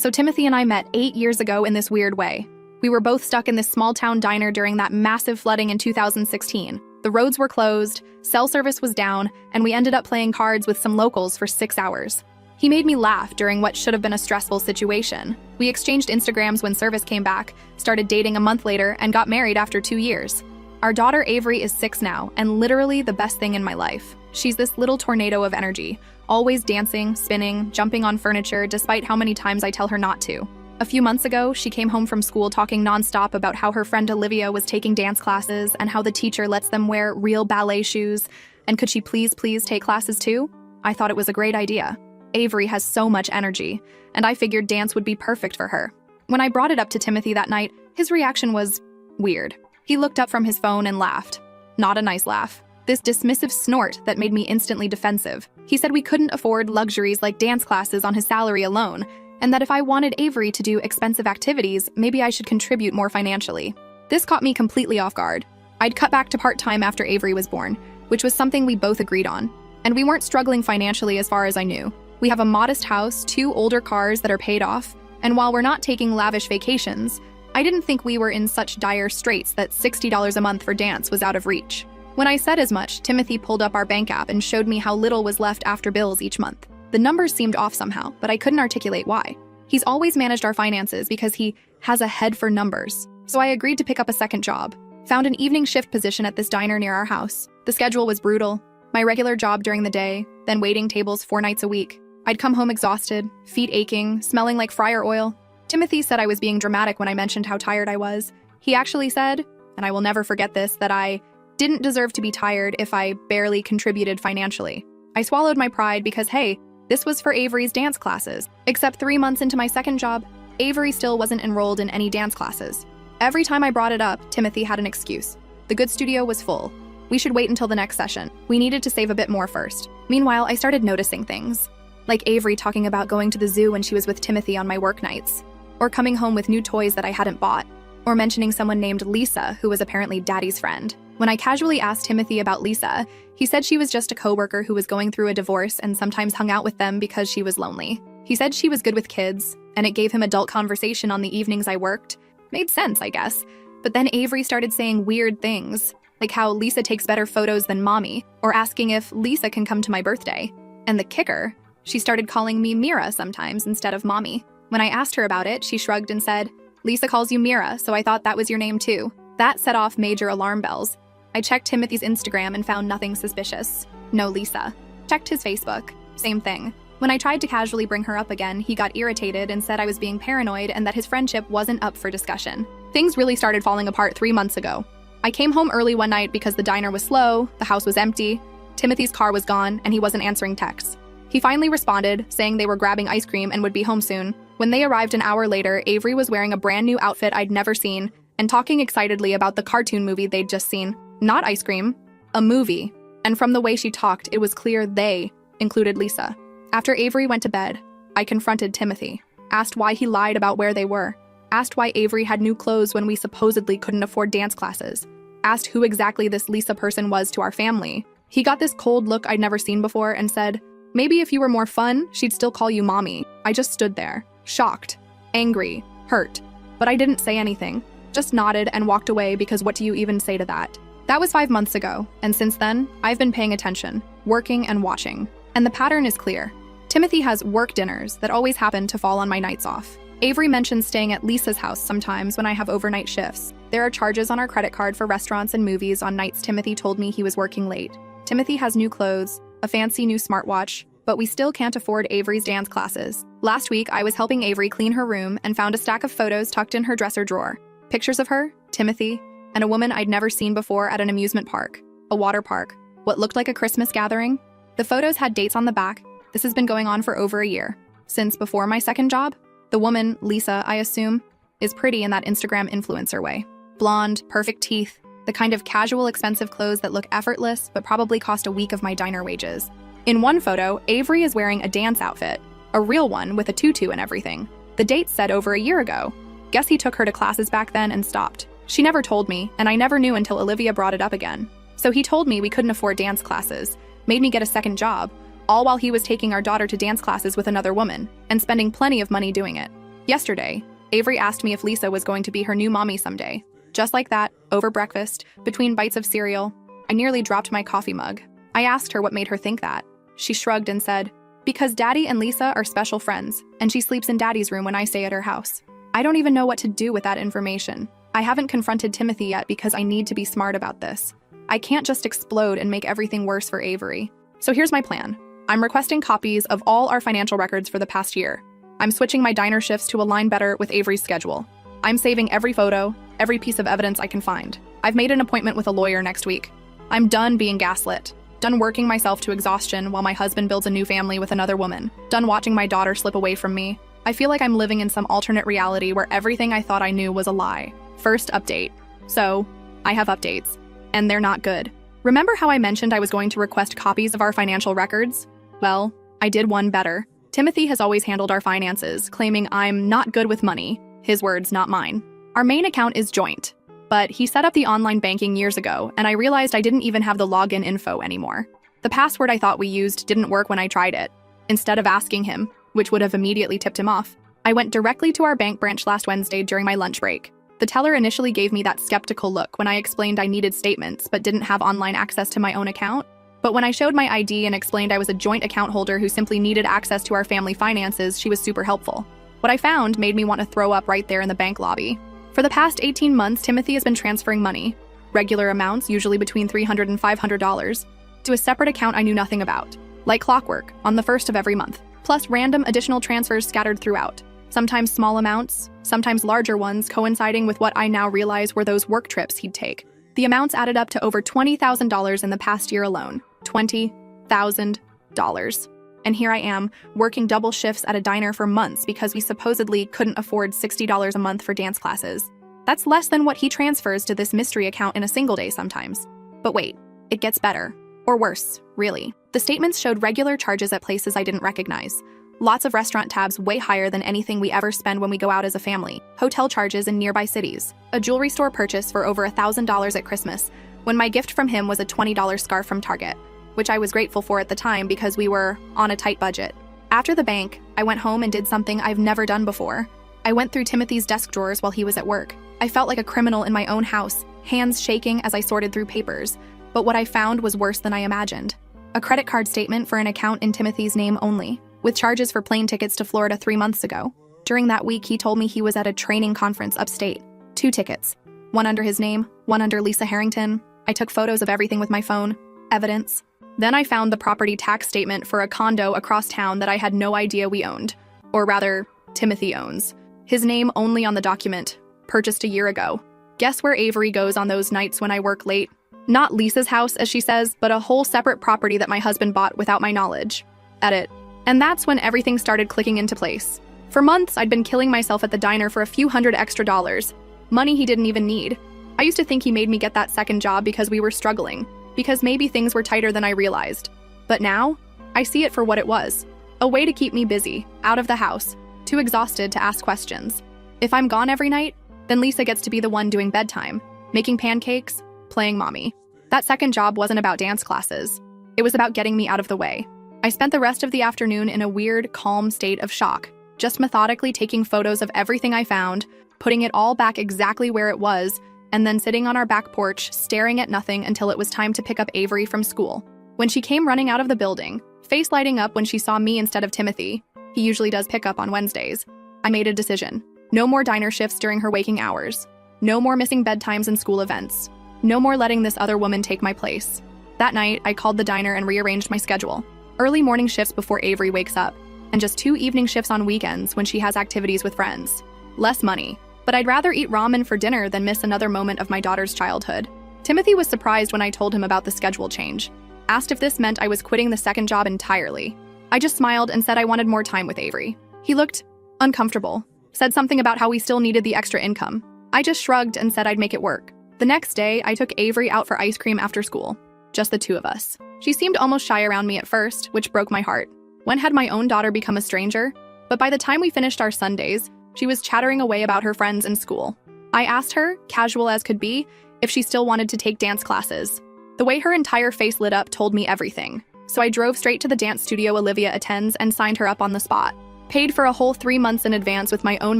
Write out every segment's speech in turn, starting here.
So Timothy and I met 8 years ago in this weird way. We were both stuck in this small town diner during that massive flooding in 2016. The roads were closed, cell service was down, and we ended up playing cards with some locals for 6 hours. He made me laugh during what should have been a stressful situation. We exchanged Instagrams when service came back, started dating a month later, and got married after 2 years. Our daughter Avery is 6 now, and literally the best thing in my life. She's this little tornado of energy, always dancing, spinning, jumping on furniture, despite how many times I tell her not to. A few months ago, she came home from school talking nonstop about how her friend Olivia was taking dance classes and how the teacher lets them wear real ballet shoes, and could she please take classes too? I thought it was a great idea. Avery has so much energy, and I figured dance would be perfect for her. When I brought it up to Timothy that night, his reaction was weird. He looked up from his phone and laughed. Not a nice laugh. This dismissive snort that made me instantly defensive. He said we couldn't afford luxuries like dance classes on his salary alone, and that if I wanted Avery to do expensive activities, maybe I should contribute more financially. This caught me completely off guard. I'd cut back to part-time after Avery was born, which was something we both agreed on. And we weren't struggling financially as far as I knew. We have a modest house, 2 older cars that are paid off, and while we're not taking lavish vacations, I didn't think we were in such dire straits that $60 a month for dance was out of reach. When I said as much, Timothy pulled up our bank app and showed me how little was left after bills each month. The numbers seemed off somehow, but I couldn't articulate why. He's always managed our finances because he has a head for numbers. So I agreed to pick up a second job. Found an evening shift position at this diner near our house. The schedule was brutal. My regular job during the day, then waiting tables 4 nights a week. I'd come home exhausted, feet aching, smelling like fryer oil. Timothy said I was being dramatic when I mentioned how tired I was. He actually said, and I will never forget this, that I didn't deserve to be tired if I barely contributed financially. I swallowed my pride because, hey, this was for Avery's dance classes. Except 3 months into my second job, Avery still wasn't enrolled in any dance classes. Every time I brought it up, Timothy had an excuse. The good studio was full. We should wait until the next session. We needed to save a bit more first. Meanwhile, I started noticing things. Like Avery talking about going to the zoo when she was with Timothy on my work nights. Or coming home with new toys that I hadn't bought. Or mentioning someone named Lisa, who was apparently Daddy's friend. When I casually asked Timothy about Lisa, he said she was just a coworker who was going through a divorce and sometimes hung out with them because she was lonely. He said she was good with kids, and it gave him adult conversation on the evenings I worked. Made sense, I guess. But then Avery started saying weird things, like how Lisa takes better photos than mommy, or asking if Lisa can come to my birthday. And the kicker, she started calling me Mira sometimes instead of mommy. When I asked her about it, she shrugged and said, "Lisa calls you Mira, so I thought that was your name too." That set off major alarm bells. I checked Timothy's Instagram and found nothing suspicious. No Lisa. Checked his Facebook. Same thing. When I tried to casually bring her up again, he got irritated and said I was being paranoid and that his friendship wasn't up for discussion. Things really started falling apart 3 months ago. I came home early one night because the diner was slow, the house was empty, Timothy's car was gone, and he wasn't answering texts. He finally responded, saying they were grabbing ice cream and would be home soon. When they arrived an hour later, Avery was wearing a brand new outfit I'd never seen and talking excitedly about the cartoon movie they'd just seen. Not ice cream, a movie. And from the way she talked, it was clear they included Lisa. After Avery went to bed, I confronted Timothy, asked why he lied about where they were, asked why Avery had new clothes when we supposedly couldn't afford dance classes, asked who exactly this Lisa person was to our family. He got this cold look I'd never seen before and said, "Maybe if you were more fun, she'd still call you mommy." I just stood there, shocked, angry, hurt. But I didn't say anything, just nodded and walked away because what do you even say to that? That was 5 months ago, and since then, I've been paying attention, working and watching. And the pattern is clear. Timothy has work dinners that always happen to fall on my nights off. Avery mentions staying at Lisa's house sometimes when I have overnight shifts. There are charges on our credit card for restaurants and movies on nights Timothy told me he was working late. Timothy has new clothes, a fancy new smartwatch, but we still can't afford Avery's dance classes. Last week, I was helping Avery clean her room and found a stack of photos tucked in her dresser drawer. Pictures of her, Timothy, and a woman I'd never seen before at an amusement park, a water park, what looked like a Christmas gathering. The photos had dates on the back. This has been going on for over a year, since before my second job. The woman, Lisa, I assume, is pretty in that Instagram influencer way. Blonde, perfect teeth, the kind of casual, expensive clothes that look effortless but probably cost a week of my diner wages. In one photo, Avery is wearing a dance outfit, a real one with a tutu and everything. The date said over a year ago. Guess he took her to classes back then and stopped. She never told me, and I never knew until Olivia brought it up again. So he told me we couldn't afford dance classes, made me get a second job, all while he was taking our daughter to dance classes with another woman, and spending plenty of money doing it. Yesterday, Avery asked me if Lisa was going to be her new mommy someday. Just like that, over breakfast, between bites of cereal, I nearly dropped my coffee mug. I asked her what made her think that. She shrugged and said, "Because Daddy and Lisa are special friends, and she sleeps in Daddy's room when I stay at her house." I don't even know what to do with that information. I haven't confronted Timothy yet because I need to be smart about this. I can't just explode and make everything worse for Avery. So here's my plan. I'm requesting copies of all our financial records for the past year. I'm switching my diner shifts to align better with Avery's schedule. I'm saving every photo, every piece of evidence I can find. I've made an appointment with a lawyer next week. I'm done being gaslit. Done working myself to exhaustion while my husband builds a new family with another woman. Done watching my daughter slip away from me. I feel like I'm living in some alternate reality where everything I thought I knew was a lie. First update. So, I have updates. And they're not good. Remember how I mentioned I was going to request copies of our financial records? Well, I did one better. Timothy has always handled our finances, claiming I'm not good with money. His words, not mine. Our main account is joint. But he set up the online banking years ago, and I realized I didn't even have the login info anymore. The password I thought we used didn't work when I tried it. Instead of asking him, which would have immediately tipped him off, I went directly to our bank branch last Wednesday during my lunch break. The teller initially gave me that skeptical look when I explained I needed statements but didn't have online access to my own account. But when I showed my ID and explained I was a joint account holder who simply needed access to our family finances, she was super helpful. What I found made me want to throw up right there in the bank lobby. For the past 18 months, Timothy has been transferring money, regular amounts, usually between $300 and $500, to a separate account I knew nothing about, like clockwork, on the first of every month, plus random additional transfers scattered throughout. Sometimes small amounts, sometimes larger ones, coinciding with what I now realize were those work trips he'd take. The amounts added up to over $20,000 in the past year alone. $20,000. And here I am, working double shifts at a diner for months because we supposedly couldn't afford $60 a month for dance classes. That's less than what he transfers to this mystery account in a single day sometimes. But wait, it gets better. Or worse, really. The statements showed regular charges at places I didn't recognize. Lots of restaurant tabs way higher than anything we ever spend when we go out as a family. Hotel charges in nearby cities. A jewelry store purchase for over $1,000 at Christmas, when my gift from him was a $20 scarf from Target, which I was grateful for at the time because we were on a tight budget. After the bank, I went home and did something I've never done before. I went through Timothy's desk drawers while he was at work. I felt like a criminal in my own house, hands shaking as I sorted through papers. But what I found was worse than I imagined. A credit card statement for an account in Timothy's name only, with charges for plane tickets to Florida 3 months ago. During that week, he told me he was at a training conference upstate. 2 tickets. One under his name, one under Lisa Harrington. I took photos of everything with my phone. Evidence. Then I found the property tax statement for a condo across town that I had no idea we owned. Or rather, Timothy owns. His name only on the document. Purchased a year ago. Guess where Avery goes on those nights when I work late? Not Lisa's house, as she says, but a whole separate property that my husband bought without my knowledge. Edit. And that's when everything started clicking into place. For months, I'd been killing myself at the diner for a few hundred extra dollars. Money he didn't even need. I used to think he made me get that second job because we were struggling, because maybe things were tighter than I realized. But now, I see it for what it was. A way to keep me busy, out of the house, too exhausted to ask questions. If I'm gone every night, then Lisa gets to be the one doing bedtime, making pancakes, playing mommy. That second job wasn't about dance classes. It was about getting me out of the way. I spent the rest of the afternoon in a weird, calm state of shock, just methodically taking photos of everything I found, putting it all back exactly where it was, and then sitting on our back porch, staring at nothing until it was time to pick up Avery from school. When she came running out of the building, face lighting up when she saw me instead of Timothy, he usually does pick up on Wednesdays, I made a decision. No more diner shifts during her waking hours. No more missing bedtimes and school events. No more letting this other woman take my place. That night, I called the diner and rearranged my schedule. Early morning shifts before Avery wakes up, and just 2 evening shifts on weekends when she has activities with friends. Less money, but I'd rather eat ramen for dinner than miss another moment of my daughter's childhood. Timothy was surprised when I told him about the schedule change. Asked if this meant I was quitting the second job entirely. I just smiled and said I wanted more time with Avery. He looked uncomfortable, said something about how we still needed the extra income. I just shrugged and said I'd make it work. The next day, I took Avery out for ice cream after school. Just the two of us. She seemed almost shy around me at first, which broke my heart. When had my own daughter become a stranger? But by the time we finished our Sundays, she was chattering away about her friends and school. I asked her, casual as could be, if she still wanted to take dance classes. The way her entire face lit up told me everything. So I drove straight to the dance studio Olivia attends and signed her up on the spot. Paid for a whole 3 months in advance with my own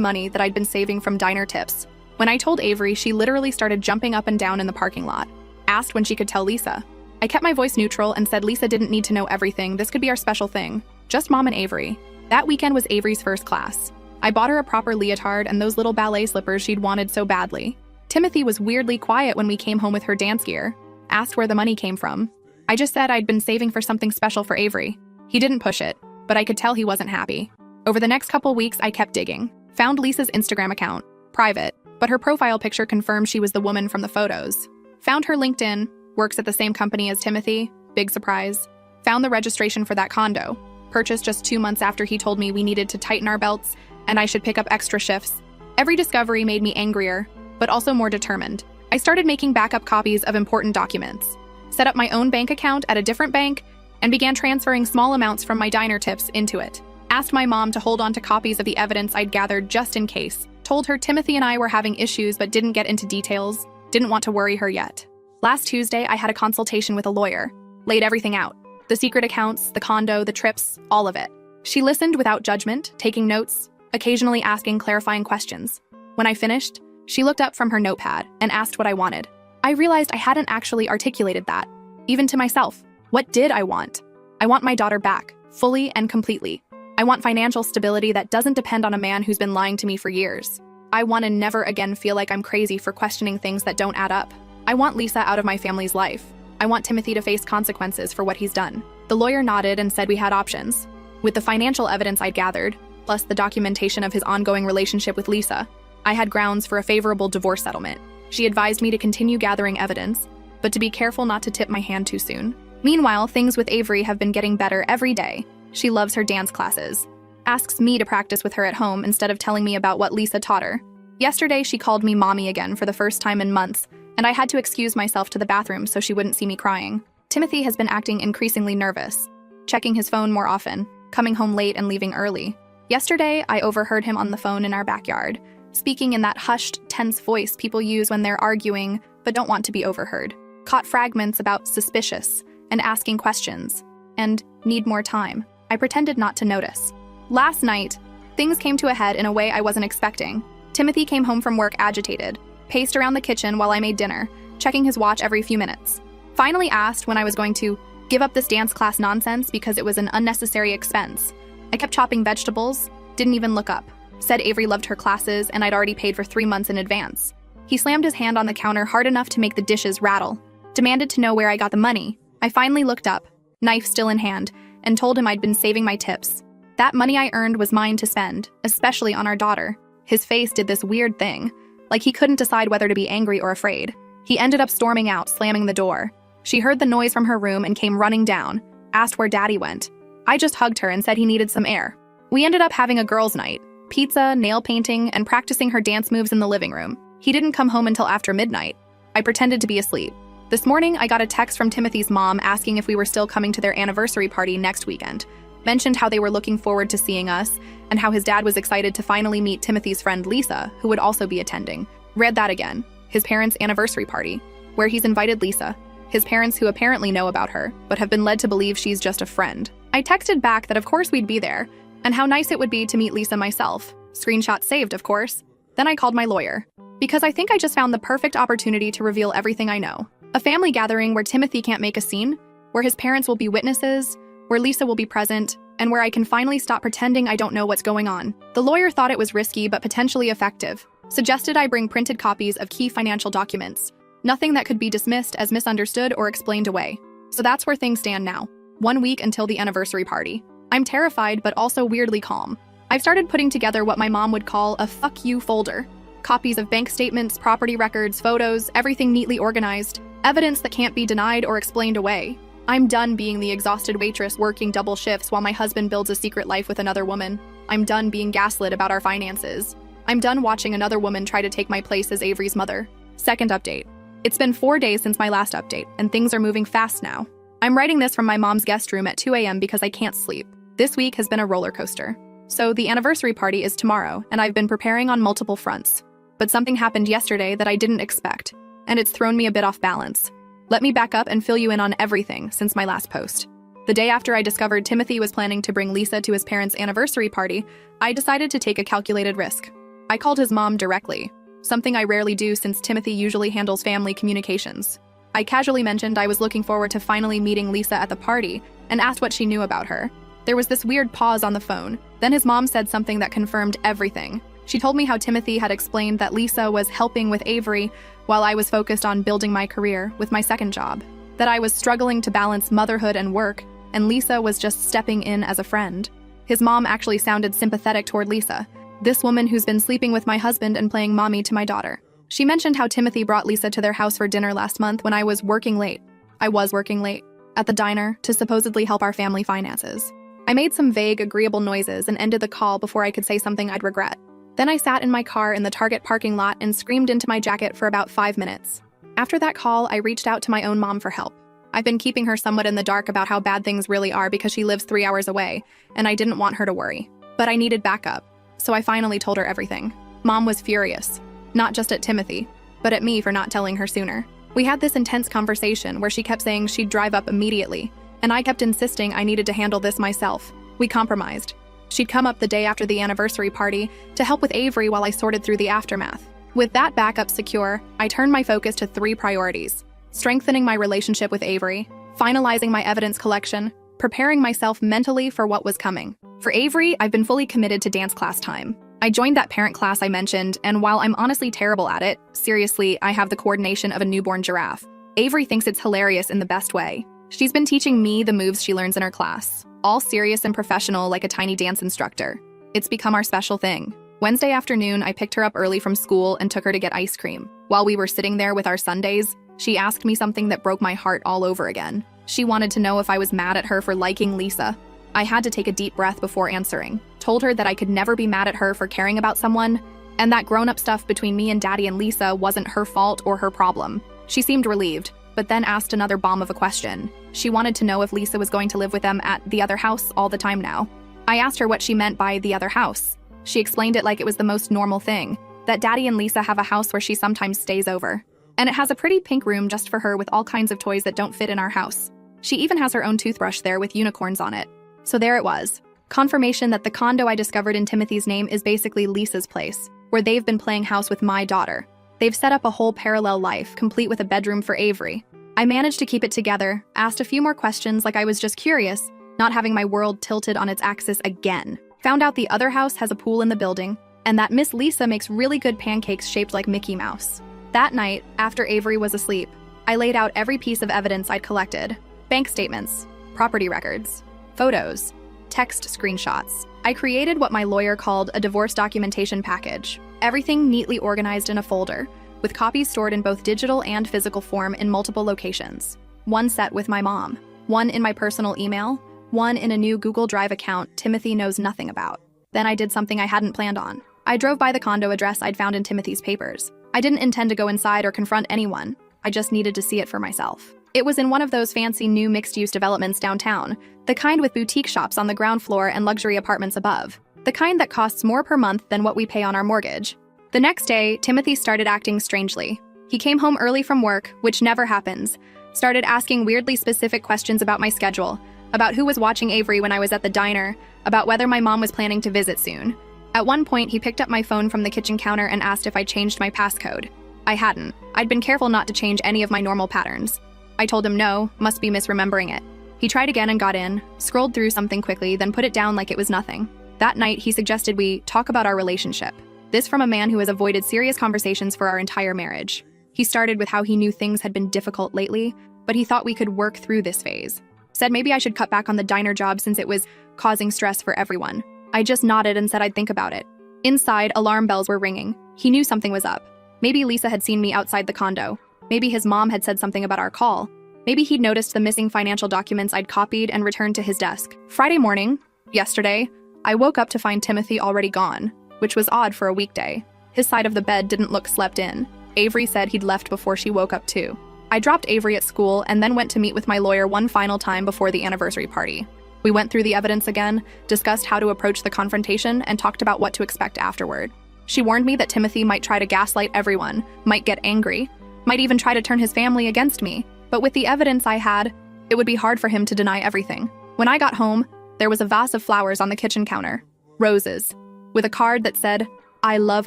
money that I'd been saving from diner tips. When I told Avery, she literally started jumping up and down in the parking lot. Asked when she could tell Lisa. I kept my voice neutral and said Lisa didn't need to know everything. This could be our special thing. Just Mom and Avery. That weekend was Avery's first class. I bought her a proper leotard and those little ballet slippers she'd wanted so badly. Timothy was weirdly quiet when we came home with her dance gear. Asked where the money came from. I just said I'd been saving for something special for Avery. He didn't push it, but I could tell he wasn't happy. Over the next couple weeks, I kept digging. Found Lisa's Instagram account. Private, but her profile picture confirmed she was the woman from the photos. Found her LinkedIn. Works at the same company as Timothy. Big surprise. Found the registration for that condo. Purchased just 2 months after he told me we needed to tighten our belts and I should pick up extra shifts. Every discovery made me angrier, but also more determined. I started making backup copies of important documents. Set up my own bank account at a different bank and began transferring small amounts from my diner tips into it. Asked my mom to hold on to copies of the evidence I'd gathered just in case. Told her Timothy and I were having issues but didn't get into details. Didn't want to worry her yet. Last Tuesday, I had a consultation with a lawyer. Laid everything out. The secret accounts, the condo, the trips, all of it. She listened without judgment, taking notes, occasionally asking clarifying questions. When I finished, she looked up from her notepad and asked what I wanted. I realized I hadn't actually articulated that, even to myself. What did I want? I want my daughter back, fully and completely. I want financial stability that doesn't depend on a man who's been lying to me for years. I want to never again feel like I'm crazy for questioning things that don't add up. I want Lisa out of my family's life. I want Timothy to face consequences for what he's done. The lawyer nodded and said we had options. With the financial evidence I'd gathered, plus the documentation of his ongoing relationship with Lisa, I had grounds for a favorable divorce settlement. She advised me to continue gathering evidence, but to be careful not to tip my hand too soon. Meanwhile, things with Avery have been getting better every day. She loves her dance classes. Asks me to practice with her at home instead of telling me about what Lisa taught her. Yesterday, she called me mommy again for the first time in months, and I had to excuse myself to the bathroom so she wouldn't see me crying. Timothy has been acting increasingly nervous, checking his phone more often, coming home late and leaving early. Yesterday, I overheard him on the phone in our backyard, speaking in that hushed, tense voice people use when they're arguing but don't want to be overheard. Caught fragments about suspicious and asking questions, and need more time. I pretended not to notice. Last night, things came to a head in a way I wasn't expecting. Timothy came home from work agitated, paced around the kitchen while I made dinner, checking his watch every few minutes. Finally asked when I was going to give up this dance class nonsense because it was an unnecessary expense. I kept chopping vegetables, didn't even look up. Said Avery loved her classes and I'd already paid for 3 months in advance. He slammed his hand on the counter hard enough to make the dishes rattle. Demanded to know where I got the money. I finally looked up, knife still in hand, and told him I'd been saving my tips. That money I earned was mine to spend, especially on our daughter. His face did this weird thing, like he couldn't decide whether to be angry or afraid. He ended up storming out, slamming the door. She heard the noise from her room and came running down, asked where Daddy went. I just hugged her and said he needed some air. We ended up having a girls' night, pizza, nail painting, and practicing her dance moves in the living room. He didn't come home until after midnight. I pretended to be asleep. This morning, I got a text from Timothy's mom asking if we were still coming to their anniversary party next weekend. Mentioned how they were looking forward to seeing us, and how his dad was excited to finally meet Timothy's friend Lisa, who would also be attending. Read that again. His parents' anniversary party, where he's invited Lisa. His parents who apparently know about her, but have been led to believe she's just a friend. I texted back that of course we'd be there, and how nice it would be to meet Lisa myself. Screenshot saved, of course. Then I called my lawyer, because I think I just found the perfect opportunity to reveal everything I know. A family gathering where Timothy can't make a scene, where his parents will be witnesses, where Lisa will be present, and where I can finally stop pretending I don't know what's going on. The lawyer thought it was risky but potentially effective. Suggested I bring printed copies of key financial documents. Nothing that could be dismissed as misunderstood or explained away. So that's where things stand now. 1 week until the anniversary party. I'm terrified but also weirdly calm. I've started putting together what my mom would call a fuck you folder. Copies of bank statements, property records, photos, everything neatly organized. Evidence that can't be denied or explained away. I'm done being the exhausted waitress working double shifts while my husband builds a secret life with another woman. I'm done being gaslit about our finances. I'm done watching another woman try to take my place as Avery's mother. Second update. It's been 4 days since my last update, and things are moving fast now. I'm writing this from my mom's guest room at 2 a.m. because I can't sleep. This week has been a roller coaster. So the anniversary party is tomorrow, and I've been preparing on multiple fronts. But something happened yesterday that I didn't expect, and it's thrown me a bit off balance. Let me back up and fill you in on everything since my last post. The day after I discovered Timothy was planning to bring Lisa to his parents' anniversary party, I decided to take a calculated risk. I called his mom directly, something I rarely do since Timothy usually handles family communications. I casually mentioned I was looking forward to finally meeting Lisa at the party and asked what she knew about her. There was this weird pause on the phone. Then his mom said something that confirmed everything. She told me how Timothy had explained that Lisa was helping with Avery while I was focused on building my career with my second job, that I was struggling to balance motherhood and work, and Lisa was just stepping in as a friend. His mom actually sounded sympathetic toward Lisa, this woman who's been sleeping with my husband and playing mommy to my daughter. She mentioned how Timothy brought Lisa to their house for dinner last month when I was working late at the diner to supposedly help our family finances. I made some vague, agreeable noises and ended the call before I could say something I'd regret. Then I sat in my car in the Target parking lot and screamed into my jacket for about 5 minutes. After that call, I reached out to my own mom for help. I've been keeping her somewhat in the dark about how bad things really are because she lives 3 hours away, and I didn't want her to worry. But I needed backup, so I finally told her everything. Mom was furious, not just at Timothy, but at me for not telling her sooner. We had this intense conversation where she kept saying she'd drive up immediately, and I kept insisting I needed to handle this myself. We compromised. She'd come up the day after the anniversary party to help with Avery while I sorted through the aftermath. With that backup secure, I turned my focus to 3 priorities: strengthening my relationship with Avery, finalizing my evidence collection, preparing myself mentally for what was coming. For Avery, I've been fully committed to dance class time. I joined that parent class I mentioned, and while I'm honestly terrible at it, seriously, I have the coordination of a newborn giraffe. Avery thinks it's hilarious in the best way. She's been teaching me the moves she learns in her class, all serious and professional like a tiny dance instructor. It's become our special thing. Wednesday afternoon, I picked her up early from school and took her to get ice cream. While we were sitting there with our sundaes, she asked me something that broke my heart all over again. She wanted to know if I was mad at her for liking Lisa. I had to take a deep breath before answering, told her that I could never be mad at her for caring about someone, and that grown-up stuff between me and Daddy and Lisa wasn't her fault or her problem. She seemed relieved, but then asked another bomb of a question. She wanted to know if Lisa was going to live with them at the other house all the time now. I asked her what she meant by the other house. She explained it like it was the most normal thing, that Daddy and Lisa have a house where she sometimes stays over. And it has a pretty pink room just for her with all kinds of toys that don't fit in our house. She even has her own toothbrush there with unicorns on it. So there it was. Confirmation that the condo I discovered in Timothy's name is basically Lisa's place, where they've been playing house with my daughter. They've set up a whole parallel life, complete with a bedroom for Avery. I managed to keep it together, asked a few more questions like I was just curious, not having my world tilted on its axis again. Found out the other house has a pool in the building, and that Miss Lisa makes really good pancakes shaped like Mickey Mouse. That night, after Avery was asleep, I laid out every piece of evidence I'd collected. Bank statements, property records, photos, text screenshots. I created what my lawyer called a divorce documentation package. Everything neatly organized in a folder, with copies stored in both digital and physical form in multiple locations. One set with my mom, one in my personal email, one in a new Google Drive account Timothy knows nothing about. Then I did something I hadn't planned on. I drove by the condo address I'd found in Timothy's papers. I didn't intend to go inside or confront anyone. I just needed to see it for myself. It was in one of those fancy new mixed-use developments downtown, the kind with boutique shops on the ground floor and luxury apartments above, the kind that costs more per month than what we pay on our mortgage. The next day, Timothy started acting strangely. He came home early from work, which never happens, started asking weirdly specific questions about my schedule, about who was watching Avery when I was at the diner, about whether my mom was planning to visit soon. At one point, he picked up my phone from the kitchen counter and asked if I changed my passcode. I hadn't. I'd been careful not to change any of my normal patterns. I told him no, must be misremembering it. He tried again and got in, scrolled through something quickly, then put it down like it was nothing. That night, he suggested we talk about our relationship. This from a man who has avoided serious conversations for our entire marriage. He started with how he knew things had been difficult lately, but he thought we could work through this phase. Said maybe I should cut back on the diner job since it was causing stress for everyone. I just nodded and said I'd think about it. Inside, alarm bells were ringing. He knew something was up. Maybe Lisa had seen me outside the condo. Maybe his mom had said something about our call. Maybe he'd noticed the missing financial documents I'd copied and returned to his desk. Friday morning, yesterday, I woke up to find Timothy already gone, which was odd for a weekday. His side of the bed didn't look slept in. Avery said he'd left before she woke up too. I dropped Avery at school and then went to meet with my lawyer one final time before the anniversary party. We went through the evidence again, discussed how to approach the confrontation, and talked about what to expect afterward. She warned me that Timothy might try to gaslight everyone, might get angry, might even try to turn his family against me. But with the evidence I had, It would be hard for him to deny everything. When I got home, there was a vase of flowers on the kitchen counter. Roses. With a card that said, "I love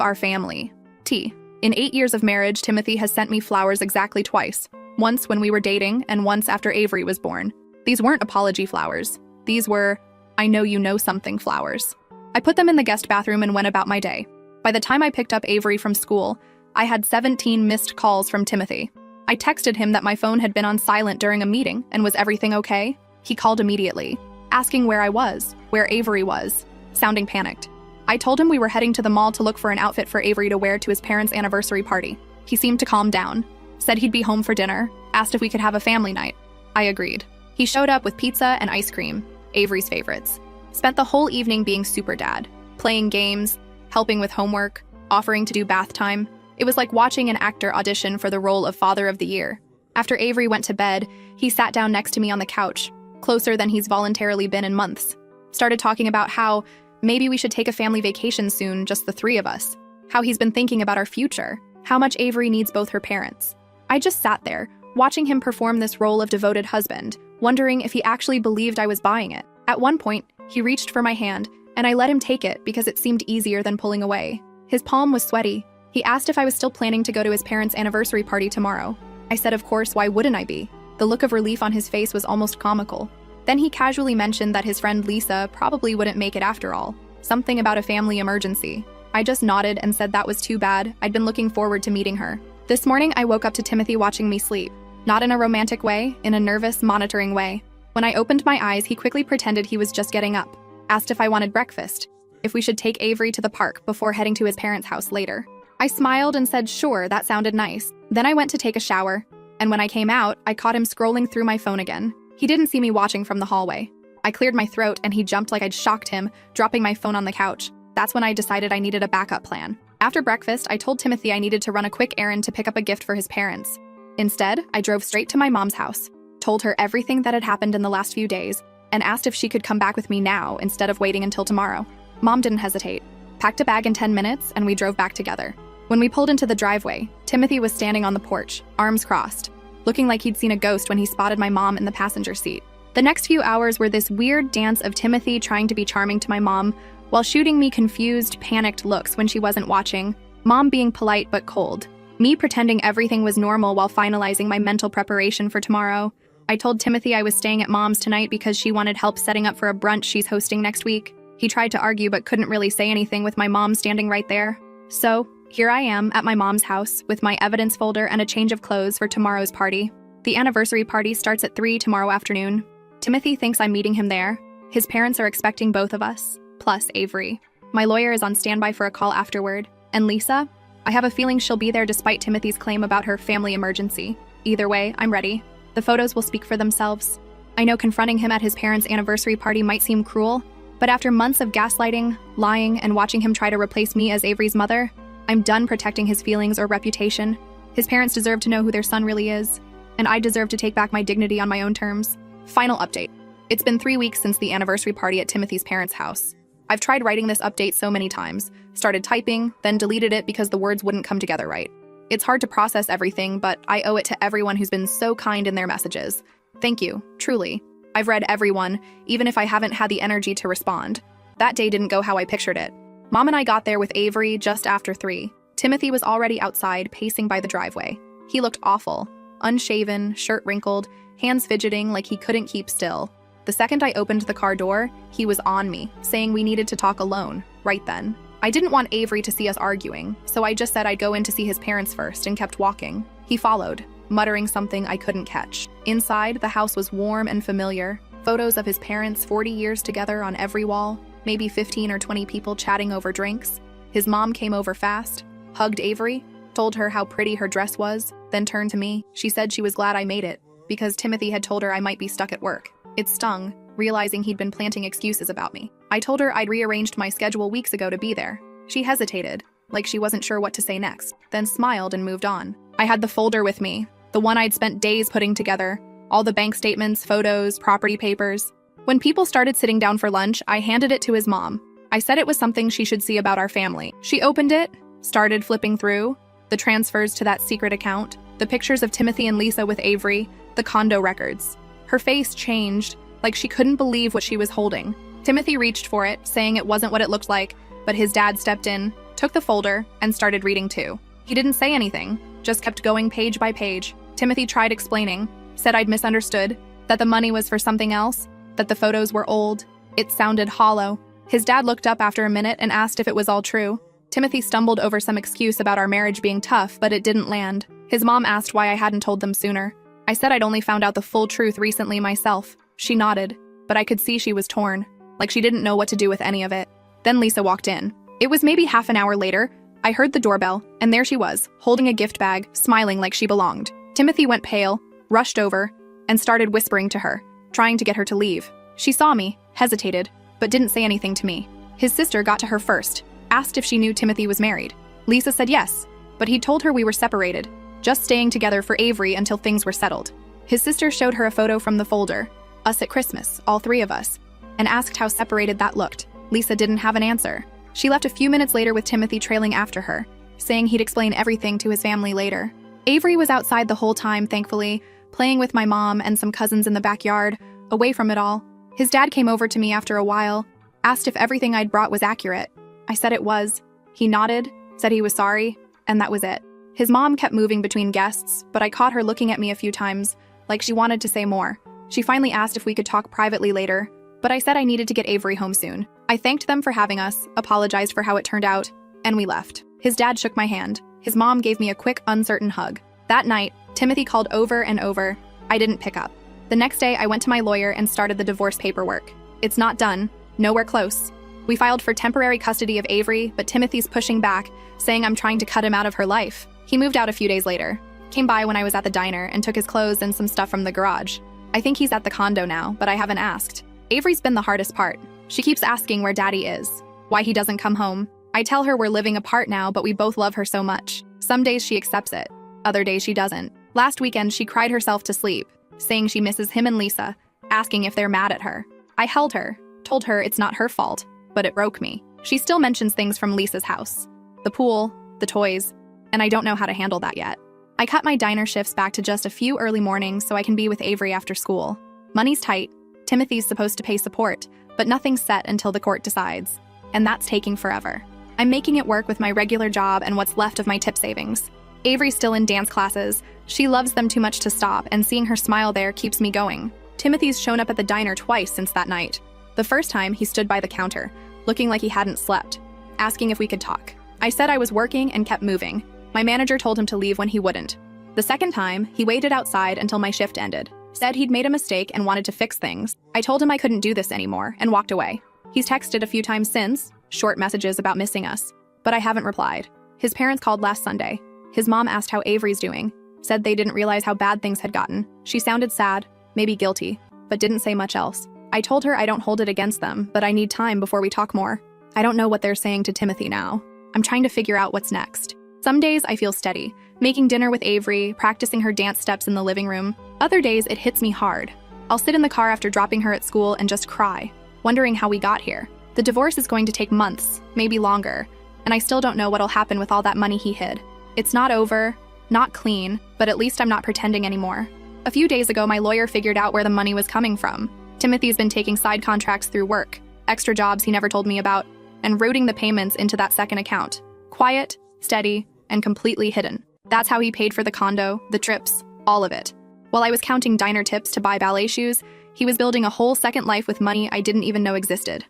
our family. T." In 8 years of marriage, Timothy has sent me flowers exactly twice. Once when we were dating, and once after Avery was born. These weren't apology flowers. These were, "I know you know something" flowers. I put them in the guest bathroom and went about my day. By the time I picked up Avery from school, I had 17 missed calls from Timothy. I texted him that my phone had been on silent during a meeting and was everything okay? He called immediately, asking where I was, where Avery was, sounding panicked. I told him we were heading to the mall to look for an outfit for Avery to wear to his parents' anniversary party. He seemed to calm down, said he'd be home for dinner, asked if we could have a family night. I agreed. He showed up with pizza and ice cream, Avery's favorites. Spent the whole evening being super dad, playing games, helping with homework, offering to do bath time. It was like watching an actor audition for the role of Father of the Year. After Avery went to bed, he sat down next to me on the couch, closer than he's voluntarily been in months. Started talking about how maybe we should take a family vacation soon, just the three of us. How he's been thinking about our future. How much Avery needs both her parents. I just sat there, watching him perform this role of devoted husband, wondering if he actually believed I was buying it. At one point, he reached for my hand, and I let him take it because it seemed easier than pulling away. His palm was sweaty. He asked if I was still planning to go to his parents' anniversary party tomorrow. I said, of course, why wouldn't I be? The look of relief on his face was almost comical. Then he casually mentioned that his friend Lisa probably wouldn't make it after all. Something about a family emergency. I just nodded and said that was too bad. I'd been looking forward to meeting her. This morning, I woke up to Timothy watching me sleep. Not in a romantic way, in a nervous, monitoring way. When I opened my eyes, he quickly pretended he was just getting up. Asked if I wanted breakfast. If we should take Avery to the park before heading to his parents' house later. I smiled and said sure, that sounded nice. Then I went to take a shower. And when I came out, I caught him scrolling through my phone again. He didn't see me watching from the hallway. I cleared my throat and he jumped like I'd shocked him, dropping my phone on the couch. That's when I decided I needed a backup plan. After breakfast, I told Timothy I needed to run a quick errand to pick up a gift for his parents. Instead, I drove straight to my mom's house, told her everything that had happened in the last few days, and asked if she could come back with me now instead of waiting until tomorrow. Mom didn't hesitate, packed a bag in 10 minutes, and we drove back together. When we pulled into the driveway, Timothy was standing on the porch, arms crossed, looking like he'd seen a ghost when he spotted my mom in the passenger seat. The next few hours were this weird dance of Timothy trying to be charming to my mom while shooting me confused, panicked looks when she wasn't watching, mom being polite but cold, me pretending everything was normal while finalizing my mental preparation for tomorrow. I told Timothy I was staying at mom's tonight because she wanted help setting up for a brunch she's hosting next week. He tried to argue but couldn't really say anything with my mom standing right there. So, here I am at my mom's house with my evidence folder and a change of clothes for tomorrow's party. The anniversary party starts at 3 tomorrow afternoon. Timothy thinks I'm meeting him there. His parents are expecting both of us, plus Avery. My lawyer is on standby for a call afterward. And Lisa? I have a feeling she'll be there despite Timothy's claim about her family emergency. Either way, I'm ready. The photos will speak for themselves. I know confronting him at his parents' anniversary party might seem cruel, but after months of gaslighting, lying, and watching him try to replace me as Avery's mother, I'm done protecting his feelings or reputation. His parents deserve to know who their son really is, and I deserve to take back my dignity on my own terms. Final update. It's been 3 weeks since the anniversary party at Timothy's parents' house. I've tried writing this update so many times, started typing, then deleted it because the words wouldn't come together right. It's hard to process everything, but I owe it to everyone who's been so kind in their messages. Thank you, truly. I've read everyone, even if I haven't had the energy to respond. That day didn't go how I pictured it. Mom and I got there with Avery just after 3. Timothy was already outside, pacing by the driveway. He looked awful. Unshaven, shirt wrinkled, hands fidgeting like he couldn't keep still. The second I opened the car door, he was on me, saying we needed to talk alone, right then. I didn't want Avery to see us arguing, so I just said I'd go in to see his parents first and kept walking. He followed, muttering something I couldn't catch. Inside, the house was warm and familiar. Photos of his parents 40 years together on every wall, maybe 15 or 20 people chatting over drinks. His mom came over fast, hugged Avery, told her how pretty her dress was, then turned to me. She said she was glad I made it, because Timothy had told her I might be stuck at work. It stung, realizing he'd been planting excuses about me. I told her I'd rearranged my schedule weeks ago to be there. She hesitated, like she wasn't sure what to say next, then smiled and moved on. I had the folder with me, the one I'd spent days putting together, all the bank statements, photos, property papers. When people started sitting down for lunch, I handed it to his mom. I said it was something she should see about our family. She opened it, started flipping through, the transfers to that secret account, the pictures of Timothy and Lisa with Avery, the condo records. Her face changed, like she couldn't believe what she was holding. Timothy reached for it, saying it wasn't what it looked like, but his dad stepped in, took the folder, and started reading too. He didn't say anything, just kept going page by page. Timothy tried explaining, said I'd misunderstood, that the money was for something else, that the photos were old. It sounded hollow. His dad looked up after a minute and asked if it was all true. Timothy stumbled over some excuse about our marriage being tough, but it didn't land. His mom asked why I hadn't told them sooner. I said I'd only found out the full truth recently myself. She nodded, but I could see she was torn, like she didn't know what to do with any of it. Then Lisa walked in. It was maybe half an hour later. I heard the doorbell, and there she was, holding a gift bag, smiling like she belonged. Timothy went pale, rushed over, and started whispering to her, trying to get her to leave. She saw me, hesitated, but didn't say anything to me. His sister got to her first, asked if she knew Timothy was married. Lisa said yes, but he told her we were separated, just staying together for Avery until things were settled. His sister showed her a photo from the folder, us at Christmas, all three of us, and asked how separated that looked. Lisa didn't have an answer. She left a few minutes later with Timothy trailing after her, saying he'd explain everything to his family later. Avery was outside the whole time, thankfully, playing with my mom and some cousins in the backyard, away from it all. His dad came over to me after a while, asked if everything I'd brought was accurate. I said it was. He nodded, said he was sorry, and that was it. His mom kept moving between guests, but I caught her looking at me a few times, like she wanted to say more. She finally asked if we could talk privately later, but I said I needed to get Avery home soon. I thanked them for having us, apologized for how it turned out, and we left. His dad shook my hand. His mom gave me a quick, uncertain hug. That night, Timothy called over and over. I didn't pick up. The next day, I went to my lawyer and started the divorce paperwork. It's not done, nowhere close. We filed for temporary custody of Avery, but Timothy's pushing back, saying I'm trying to cut him out of her life. He moved out a few days later, came by when I was at the diner and took his clothes and some stuff from the garage. I think he's at the condo now, but I haven't asked. Avery's been the hardest part. She keeps asking where Daddy is, why he doesn't come home. I tell her we're living apart now, but we both love her so much. Some days she accepts it, other days she doesn't. Last weekend, she cried herself to sleep, saying she misses him and Lisa, asking if they're mad at her. I held her, told her it's not her fault, but it broke me. She still mentions things from Lisa's house, the pool, the toys, and I don't know how to handle that yet. I cut my diner shifts back to just a few early mornings so I can be with Avery after school. Money's tight. Timothy's supposed to pay support, but nothing's set until the court decides, and that's taking forever. I'm making it work with my regular job and what's left of my tip savings. Avery's still in dance classes. She loves them too much to stop, and seeing her smile there keeps me going. Timothy's shown up at the diner twice since that night. The first time, he stood by the counter, looking like he hadn't slept, asking if we could talk. I said I was working and kept moving. My manager told him to leave when he wouldn't. The second time, he waited outside until my shift ended, said he'd made a mistake and wanted to fix things. I told him I couldn't do this anymore and walked away. He's texted a few times since, short messages about missing us, but I haven't replied. His parents called last Sunday. His mom asked how Avery's doing, said they didn't realize how bad things had gotten. She sounded sad, maybe guilty, but didn't say much else. I told her I don't hold it against them, but I need time before we talk more. I don't know what they're saying to Timothy now. I'm trying to figure out what's next. Some days I feel steady, making dinner with Avery, practicing her dance steps in the living room. Other days it hits me hard. I'll sit in the car after dropping her at school and just cry, wondering how we got here. The divorce is going to take months, maybe longer, and I still don't know what'll happen with all that money he hid. It's not over, not clean, but at least I'm not pretending anymore. A few days ago, my lawyer figured out where the money was coming from. Timothy's been taking side contracts through work, extra jobs he never told me about, and routing the payments into that second account. Quiet, steady, and completely hidden. That's how he paid for the condo, the trips, all of it. While I was counting diner tips to buy ballet shoes, he was building a whole second life with money I didn't even know existed.